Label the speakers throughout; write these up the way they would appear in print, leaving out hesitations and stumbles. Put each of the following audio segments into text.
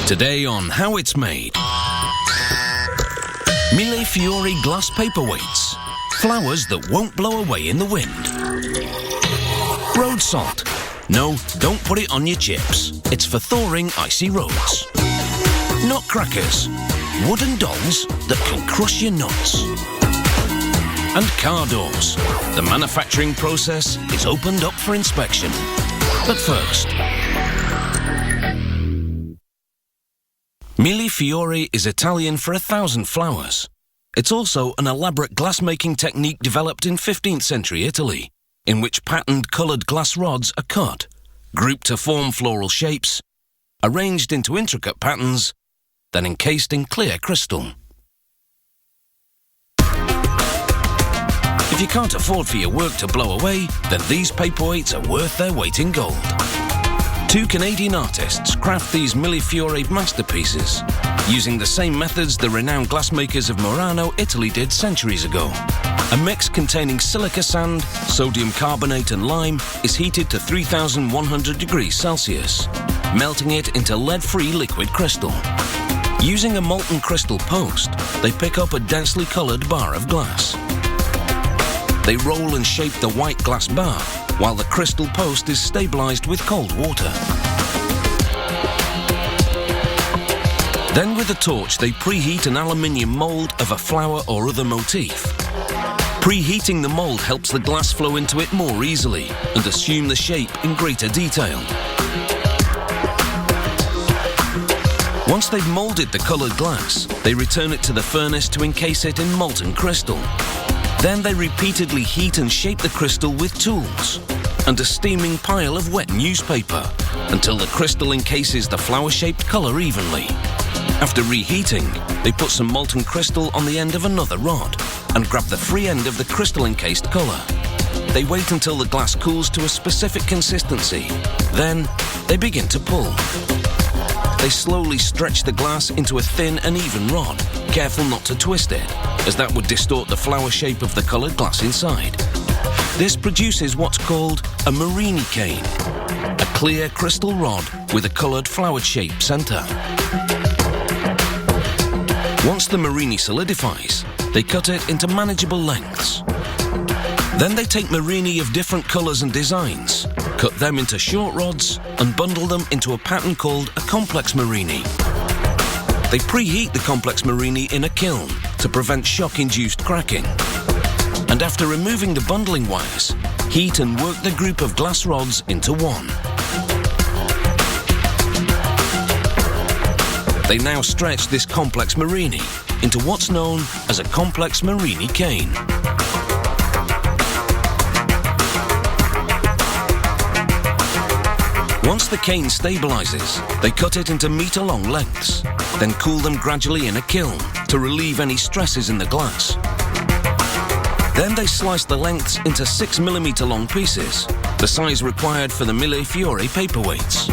Speaker 1: Today on How It's Made. Millefiori glass paperweights. Flowers that won't blow away in the wind. Road salt. No, don't put it on your chips. It's for thawing icy roads. Nutcrackers. Wooden dolls that can crush your nuts. And car doors. The manufacturing process is opened up for inspection. But first, Millefiori is Italian for 1,000 flowers. It's also an elaborate glass-making technique developed in 15th century Italy, in which patterned coloured glass rods are cut, grouped to form floral shapes, arranged into intricate patterns, then encased in clear crystal. If you can't afford for your work to blow away, then these paperweights are worth their weight in gold. 2 Canadian artists craft these Millefiori masterpieces, using the same methods the renowned glassmakers of Murano, Italy did centuries ago. A mix containing silica sand, sodium carbonate and lime is heated to 3,100 degrees Celsius, melting it into lead-free liquid crystal. Using a molten crystal post, they pick up a densely coloured bar of glass. They roll and shape the white glass bar, while the crystal post is stabilised with cold water. Then with a torch they preheat an aluminium mould of a flower or other motif. Preheating the mould helps the glass flow into it more easily and assume the shape in greater detail. Once they've moulded the coloured glass, they return it to the furnace to encase it in molten crystal. Then they repeatedly heat and shape the crystal with tools and a steaming pile of wet newspaper until the crystal encases the flower-shaped colour evenly. After reheating, they put some molten crystal on the end of another rod and grab the free end of the crystal-encased colour. They wait until the glass cools to a specific consistency. Then they begin to pull. They slowly stretch the glass into a thin and even rod, careful not to twist it, as that would distort the flower shape of the coloured glass inside. This produces what's called a Marini cane, a clear crystal rod with a coloured flowered shape centre. Once the Marini solidifies, they cut it into manageable lengths. Then they take Marini of different colours and designs, cut them into short rods and bundle them into a pattern called a complex Marini. They preheat the complex Marini in a kiln to prevent shock-induced cracking. And after removing the bundling wires, heat and work the group of glass rods into one. They now stretch this complex Marini into what's known as a complex Marini cane. Once the cane stabilises, they cut it into metre-long lengths, then cool them gradually in a kiln to relieve any stresses in the glass. Then they slice the lengths into 6mm long pieces, the size required for the Millefiori paperweights.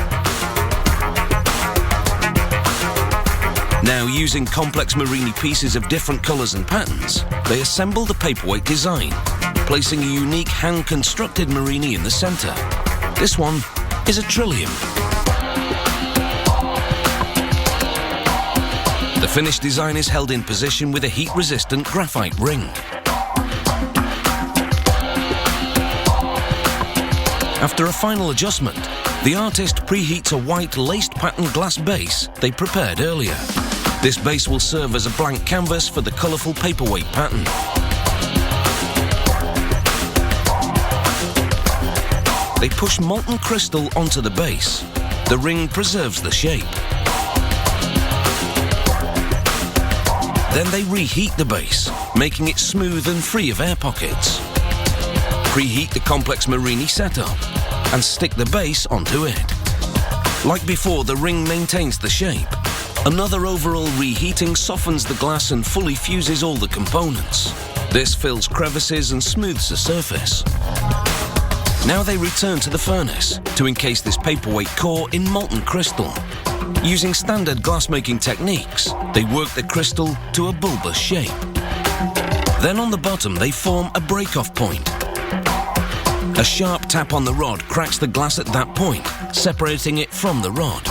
Speaker 1: Now, using complex Marini pieces of different colours and patterns, they assemble the paperweight design, placing a unique hand-constructed Marini in the centre. This one is a trillium. The finished design is held in position with a heat-resistant graphite ring. After a final adjustment, the artist preheats a white laced patterned glass base they prepared earlier. This base will serve as a blank canvas for the colourful paperweight pattern. They push molten crystal onto the base. The ring preserves the shape. Then they reheat the base, making it smooth and free of air pockets. Preheat the complex Marini setup and stick the base onto it. Like before, the ring maintains the shape. Another overall reheating softens the glass and fully fuses all the components. This fills crevices and smooths the surface. Now they return to the furnace to encase this paperweight core in molten crystal. Using standard glassmaking techniques, they work the crystal to a bulbous shape. Then on the bottom they form a break-off point. A sharp tap on the rod cracks the glass at that point, separating it from the rod.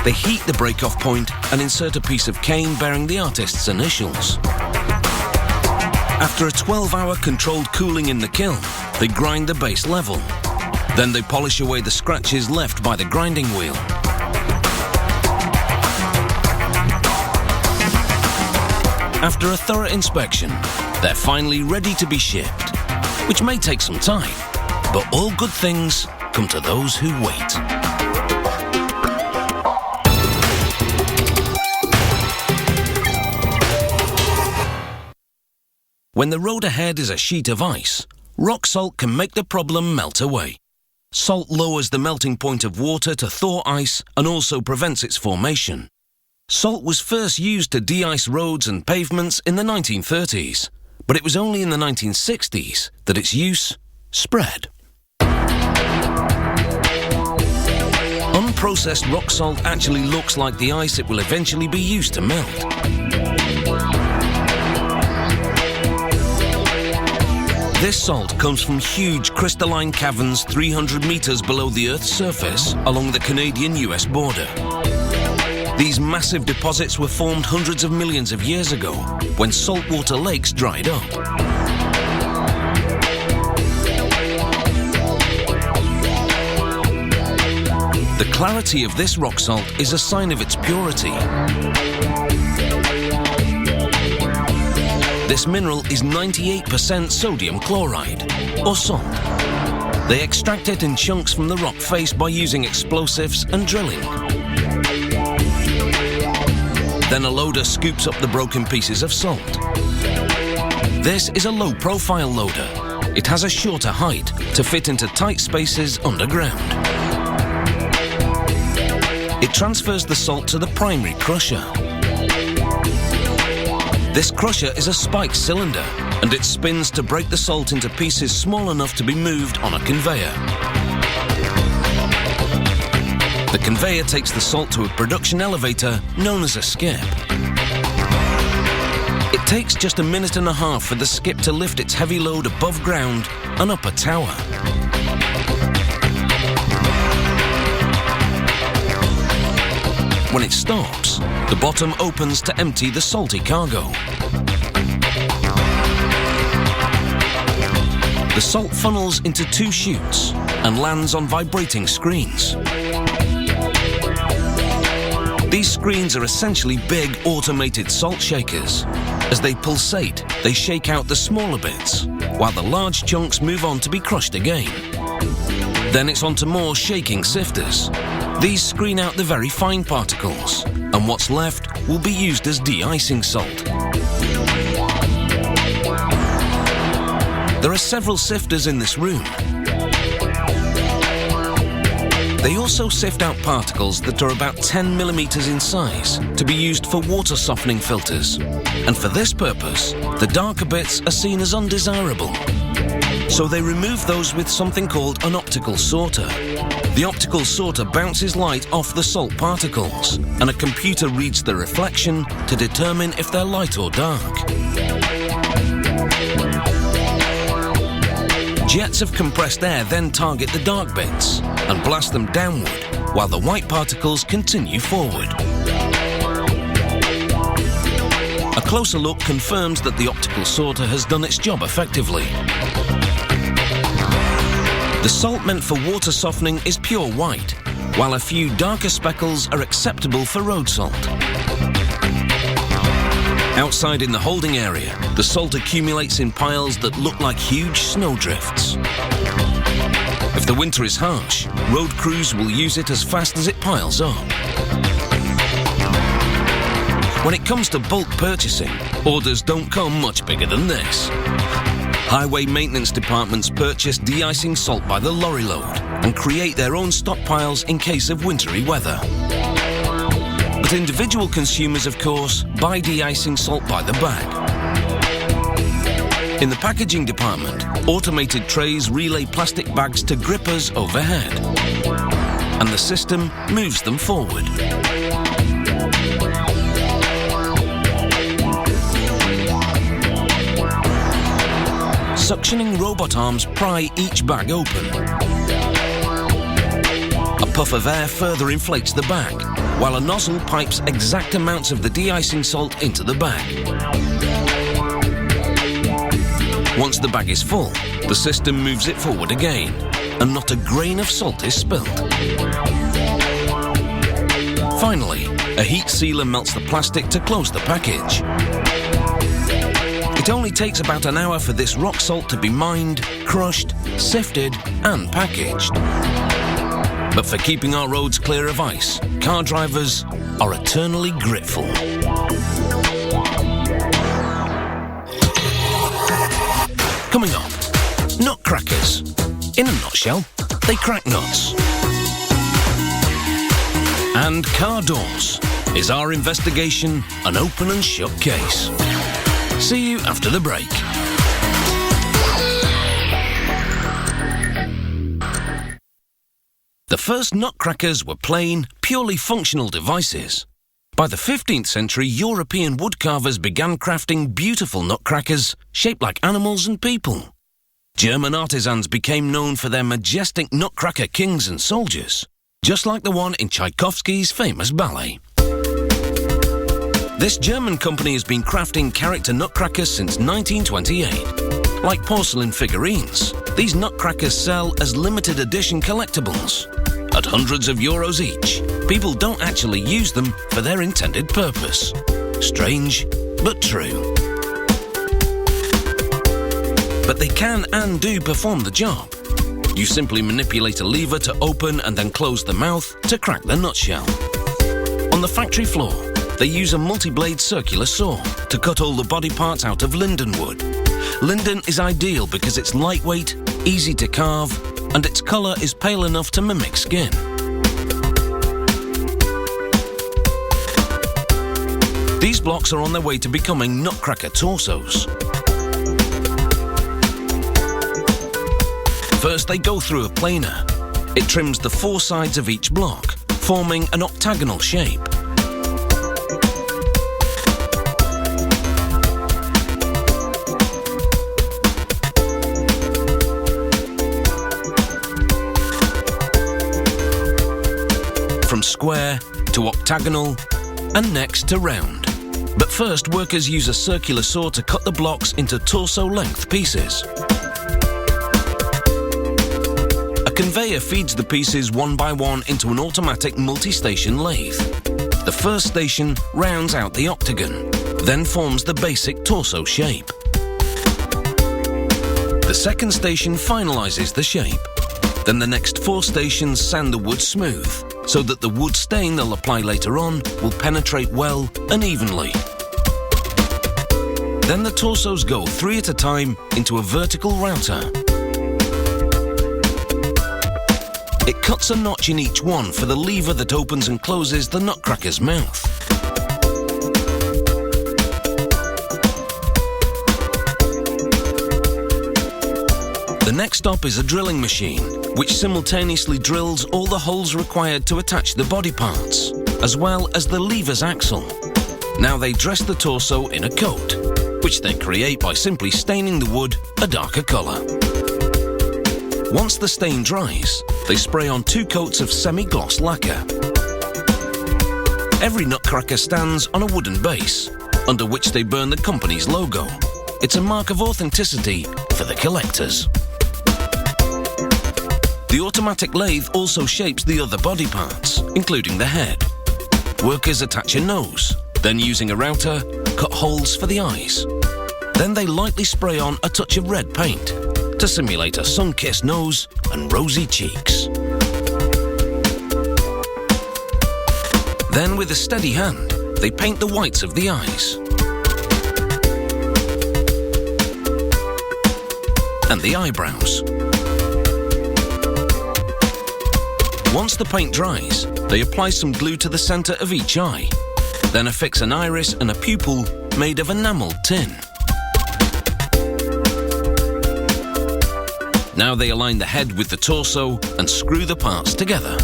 Speaker 1: They heat the break-off point and insert a piece of cane bearing the artist's initials. After a 12-hour controlled cooling in the kiln, they grind the base level. Then they polish away the scratches left by the grinding wheel. After a thorough inspection, they're finally ready to be shipped, which may take some time, but all good things come to those who wait. When the road ahead is a sheet of ice, rock salt can make the problem melt away. Salt lowers the melting point of water to thaw ice and also prevents its formation. Salt was first used to de-ice roads and pavements in the 1930s, but it was only in the 1960s that its use spread. Unprocessed rock salt actually looks like the ice it will eventually be used to melt. This salt comes from huge crystalline caverns 300 meters below the Earth's surface along the Canadian-US border. These massive deposits were formed hundreds of millions of years ago when saltwater lakes dried up. The clarity of this rock salt is a sign of its purity. This mineral is 98% sodium chloride, or salt. They extract it in chunks from the rock face by using explosives and drilling. Then a loader scoops up the broken pieces of salt. This is a low-profile loader. It has a shorter height to fit into tight spaces underground. It transfers the salt to the primary crusher. This crusher is a spiked cylinder, and it spins to break the salt into pieces small enough to be moved on a conveyor. The conveyor takes the salt to a production elevator known as a skip. It takes just a minute and a half for the skip to lift its heavy load above ground and up a tower. When it stops, the bottom opens to empty the salty cargo. The salt funnels into two chutes and lands on vibrating screens. These screens are essentially big automated salt shakers. As they pulsate, they shake out the smaller bits, while the large chunks move on to be crushed again. Then it's on to more shaking sifters. These screen out the very fine particles, and what's left will be used as de-icing salt. There are several sifters in this room. They also sift out particles that are about 10 millimeters in size to be used for water softening filters. And for this purpose, the darker bits are seen as undesirable. So they remove those with something called an optical sorter. The optical sorter bounces light off the salt particles, and a computer reads the reflection to determine if they're light or dark. Jets of compressed air then target the dark bits and blast them downward, while the white particles continue forward. A closer look confirms that the optical sorter has done its job effectively. The salt meant for water softening is pure white, while a few darker speckles are acceptable for road salt. Outside in the holding area, the salt accumulates in piles that look like huge snowdrifts. If the winter is harsh, road crews will use it as fast as it piles up. When it comes to bulk purchasing, orders don't come much bigger than this. Highway maintenance departments purchase de-icing salt by the lorry load and create their own stockpiles in case of wintry weather. But individual consumers, of course, buy de-icing salt by the bag. In the packaging department, automated trays relay plastic bags to grippers overhead, and the system moves them forward. Suctioning robot arms pry each bag open. A puff of air further inflates the bag, while a nozzle pipes exact amounts of the de-icing salt into the bag. Once the bag is full, the system moves it forward again, and not a grain of salt is spilled. Finally, a heat sealer melts the plastic to close the package. It only takes about an hour for this rock salt to be mined, crushed, sifted, and packaged. But for keeping our roads clear of ice, car drivers are eternally grateful. Coming up, nutcrackers. In a nutshell, they crack nuts. And car doors. Is our investigation an open and shut case? See you after the break. The first nutcrackers were plain, purely functional devices. By the 15th century, European woodcarvers began crafting beautiful nutcrackers shaped like animals and people. German artisans became known for their majestic nutcracker kings and soldiers, just like the one in Tchaikovsky's famous ballet. This German company has been crafting character nutcrackers since 1928. Like porcelain figurines, these nutcrackers sell as limited edition collectibles. At hundreds of euros each, people don't actually use them for their intended purpose. Strange, but true. But they can and do perform the job. You simply manipulate a lever to open and then close the mouth to crack the nutshell. On the factory floor, they use a multi-blade circular saw to cut all the body parts out of linden wood. Linden is ideal because it's lightweight, easy to carve, and its colour is pale enough to mimic skin. These blocks are on their way to becoming nutcracker torsos. First, they go through a planer. It trims the four sides of each block, forming an octagonal shape. From square to octagonal and next to round. But first, workers use a circular saw to cut the blocks into torso-length pieces. A conveyor feeds the pieces one by one into an automatic multi-station lathe. The first station rounds out the octagon, then forms the basic torso shape. The second station finalizes the shape. Then the next four stations sand the wood smooth, so that the wood stain they'll apply later on will penetrate well and evenly. Then the torsos go three at a time into a vertical router. It cuts a notch in each one for the lever that opens and closes the nutcracker's mouth. The next stop is a drilling machine, which simultaneously drills all the holes required to attach the body parts, as well as the lever's axle. Now they dress the torso in a coat, which they create by simply staining the wood a darker colour. Once the stain dries, they spray on 2 coats of semi-gloss lacquer. Every nutcracker stands on a wooden base, under which they burn the company's logo. It's a mark of authenticity for the collectors. The automatic lathe also shapes the other body parts, including the head. Workers attach a nose, then using a router, cut holes for the eyes. Then they lightly spray on a touch of red paint to simulate a sun-kissed nose and rosy cheeks. Then with a steady hand, they paint the whites of the eyes and the eyebrows. Once the paint dries, they apply some glue to the centre of each eye, then affix an iris and a pupil made of enamelled tin. Now they align the head with the torso and screw the parts together.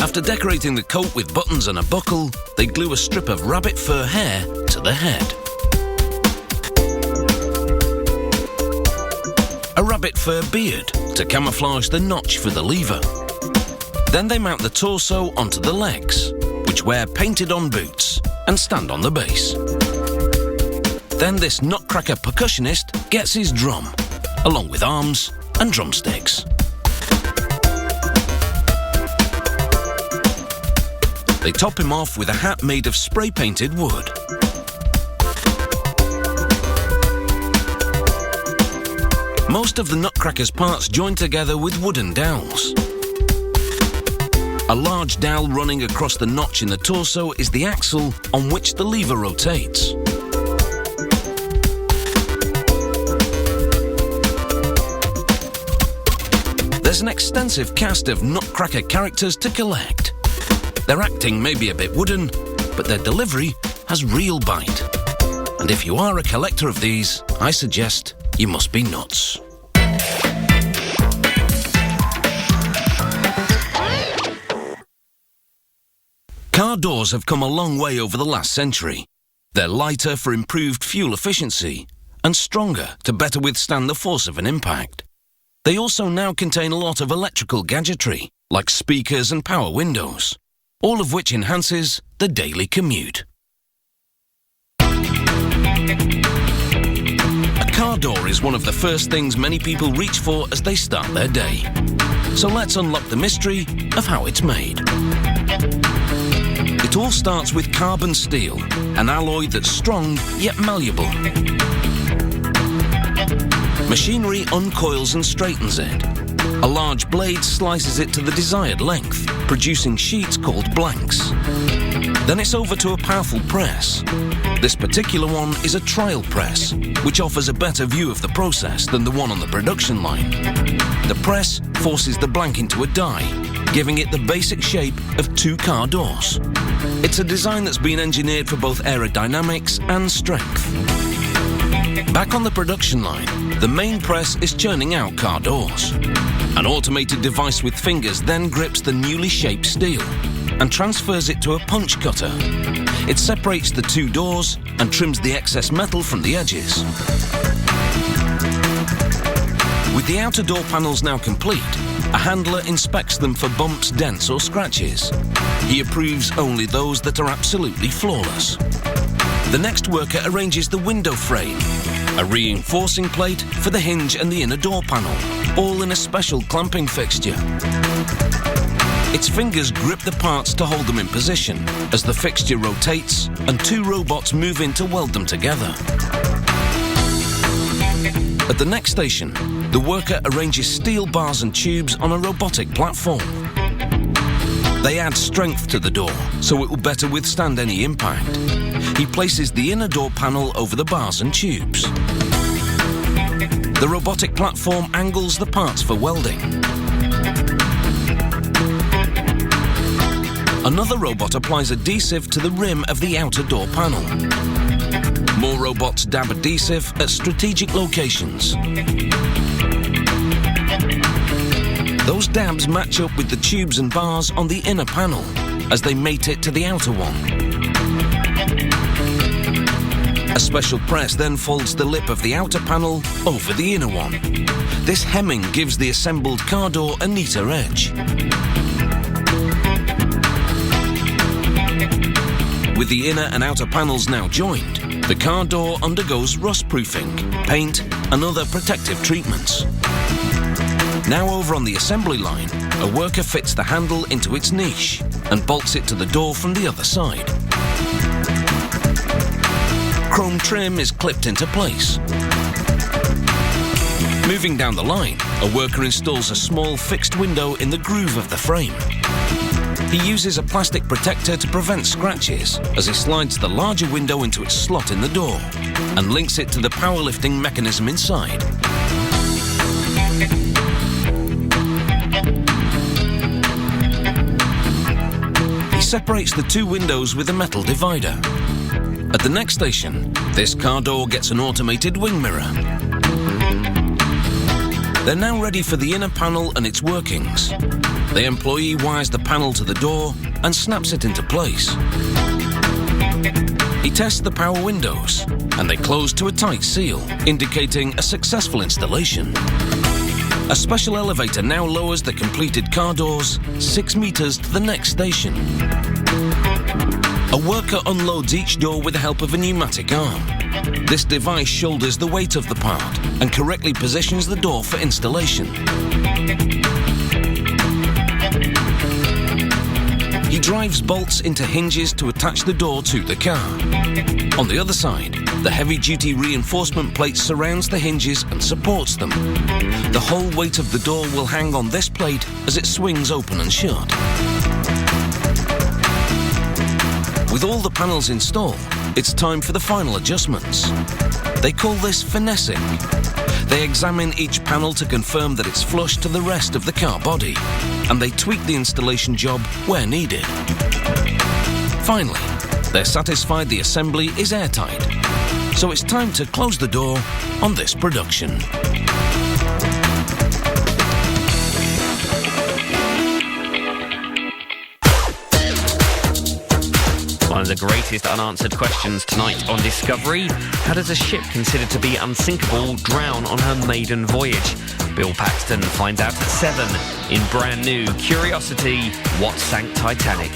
Speaker 1: After decorating the coat with buttons and a buckle, they glue a strip of rabbit fur hair to the head. A rabbit rabbit fur beard to camouflage the notch for the lever. Then they mount the torso onto the legs, which wear painted-on boots and stand on the base. Then this nutcracker percussionist gets his drum, along with arms and drumsticks. They top him off with a hat made of spray-painted wood. Most of the Nutcracker's parts join together with wooden dowels. A large dowel running across the notch in the torso is the axle on which the lever rotates. There's an extensive cast of Nutcracker characters to collect. Their acting may be a bit wooden, but their delivery has real bite. And if you are a collector of these, I suggest you must be nuts. Car doors have come a long way over the last century. They're lighter for improved fuel efficiency and stronger to better withstand the force of an impact. They also now contain a lot of electrical gadgetry, like speakers and power windows, all of which enhances the daily commute. A car door is one of the first things many people reach for as they start their day. So let's unlock the mystery of how it's made. It all starts with carbon steel, an alloy that's strong yet malleable. Machinery uncoils and straightens it. A large blade slices it to the desired length, producing sheets called blanks. Then it's over to a powerful press. This particular one is a trial press, which offers a better view of the process than the one on the production line. The press forces the blank into a die, giving it the basic shape of two car doors. It's a design that's been engineered for both aerodynamics and strength. Back on the production line, the main press is churning out car doors. An automated device with fingers then grips the newly shaped steel and transfers it to a punch cutter. It separates the two doors and trims the excess metal from the edges. With the outer door panels now complete, a handler inspects them for bumps, dents or scratches. He approves only those that are absolutely flawless. The next worker arranges the window frame, a reinforcing plate for the hinge and the inner door panel, all in a special clamping fixture. Its fingers grip the parts to hold them in position as the fixture rotates and two robots move in to weld them together. At the next station, the worker arranges steel bars and tubes on a robotic platform. They add strength to the door so it will better withstand any impact. He places the inner door panel over the bars and tubes. The robotic platform angles the parts for welding. Another robot applies adhesive to the rim of the outer door panel. More robots dab adhesive at strategic locations. Those dabs match up with the tubes and bars on the inner panel as they mate it to the outer one. A special press then folds the lip of the outer panel over the inner one. This hemming gives the assembled car door a neater edge. With the inner and outer panels now joined, the car door undergoes rust-proofing, paint and other protective treatments. Now over on the assembly line, a worker fits the handle into its niche and bolts it to the door from the other side. Chrome trim is clipped into place. Moving down the line, a worker installs a small fixed window in the groove of the frame. He uses a plastic protector to prevent scratches as he slides the larger window into its slot in the door and links it to the power lifting mechanism inside. He separates the two windows with a metal divider. At the next station, this car door gets an automated wing mirror. They're now ready for the inner panel and its workings. The employee wires the panel to the door and snaps it into place. He tests the power windows, and they close to a tight seal, indicating a successful installation. A special elevator now lowers the completed car doors 6 meters to the next station. A worker unloads each door with the help of a pneumatic arm. This device shoulders the weight of the part and correctly positions the door for installation. He drives bolts into hinges to attach the door to the car. On the other side, the heavy-duty reinforcement plate surrounds the hinges and supports them. The whole weight of the door will hang on this plate as it swings open and shut. With all the panels installed, it's time for the final adjustments. They call this finessing. They examine each panel to confirm that it's flush to the rest of the car body, and they tweak the installation job where needed. Finally, they're satisfied the assembly is airtight, so it's time to close the door on this production.
Speaker 2: One of the greatest unanswered questions tonight on Discovery: how does a ship considered to be unsinkable drown on her maiden voyage? Bill Paxton finds out at 7 in brand new Curiosity: What Sank Titanic?